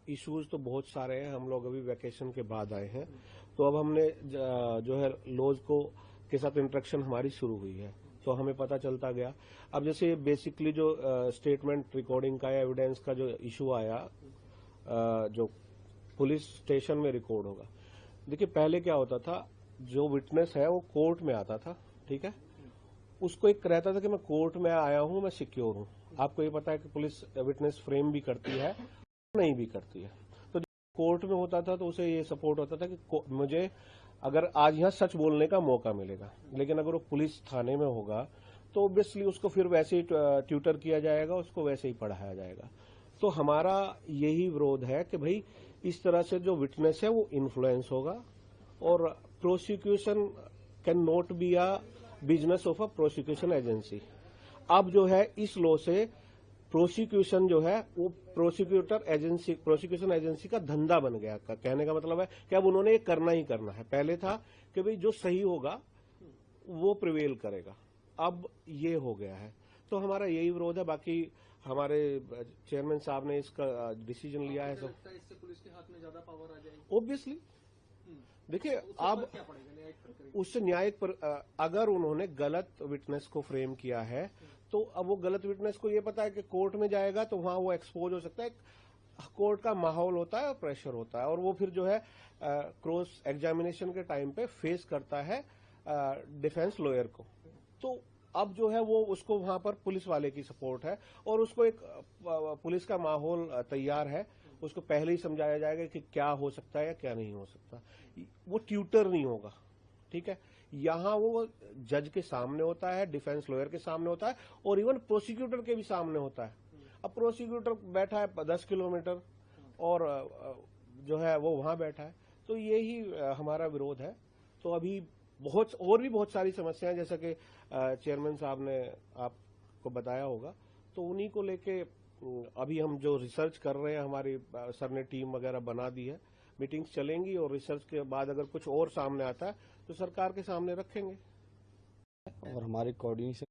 Issues तो बहुत सारे हैं। हम लोग अभी वैकेशन के बाद आए हैं, तो अब हमने जो है लॉज को के साथ इंटरेक्शन हमारी शुरू हुई है, तो हमें पता चलता गया। अब जैसे बेसिकली जो स्टेटमेंट रिकॉर्डिंग का या एविडेंस का जो इशू आया, जो पुलिस स्टेशन में रिकॉर्ड होगा। देखिए पहले क्या होता था, जो विटनेस है वो कोर्ट में आता था, ठीक है, उसको एक रहता था कि मैं कोर्ट में आया हूं, मैं सिक्योर हूं। आपको ये पता है कि पुलिस विटनेस फ्रेम भी करती है, नहीं भी करती है। तो जब कोर्ट में होता था तो उसे ये सपोर्ट होता था कि मुझे अगर आज यहां सच बोलने का मौका मिलेगा, लेकिन अगर वो पुलिस थाने में होगा तो ऑब्वियसली उसको फिर वैसे ही ट्यूटर किया जाएगा, उसको वैसे ही पढ़ाया जाएगा। तो हमारा यही विरोध है कि भाई इस तरह से जो विटनेस है वो इन्फ्लुएंस होगा, और prosecution can not be a business of a prosecution agency. अब जो है इस लॉ से प्रोसिक्यूशन जो है वो प्रोसिक्यूशन एजेंसी का धंधा बन गया। कहने का मतलब है कि अब उन्होंने ये करना ही करना है। पहले था कि भाई जो सही होगा वो प्रिवेल करेगा, अब ये हो गया है। तो हमारा यही विरोध है। बाकी हमारे चेयरमैन साहब ने इसका डिसीजन लिया है, सब इससे पुलिस के हाथ में ज्यादा पावर आ जाएगी ऑब्वियसली। देखिए अब उससे न्यायिक पर अगर उन्होंने गलत विटनेस को फ्रेम किया है तो अब वो गलत विटनेस को ये पता है कि कोर्ट में जाएगा तो वहां वो एक्सपोज हो सकता है। कोर्ट का माहौल होता है और प्रेशर होता है, और वो फिर जो है क्रॉस एग्जामिनेशन के टाइम पे फेस करता है डिफेंस लॉयर को। तो अब जो है वो उसको वहां पर पुलिस वाले की सपोर्ट है, और उसको एक पुलिस का माहौल तैयार है। उसको पहले ही समझाया जाएगा कि क्या हो सकता है या क्या नहीं हो सकता। वो ट्यूटर नहीं होगा, ठीक है। यहां वो जज के सामने होता है, डिफेंस लॉयर के सामने होता है, और इवन प्रोसिक्यूटर के भी सामने होता है। अब प्रोसिक्यूटर बैठा है 10 किलोमीटर और जो है वो वहां बैठा है। तो यही हमारा विरोध है। तो अभी और भी बहुत सारी समस्याएं, जैसा कि चेयरमैन साहब ने आपको बताया होगा, तो उन्हीं को लेके अभी हम जो रिसर्च कर रहे हैं, हमारी सर ने टीम वगैरह बना दी है, मीटिंग्स चलेंगी, और रिसर्च के बाद अगर कुछ और सामने आता है तो सरकार के सामने रखेंगे। और हमारे कोऑर्डिनेशन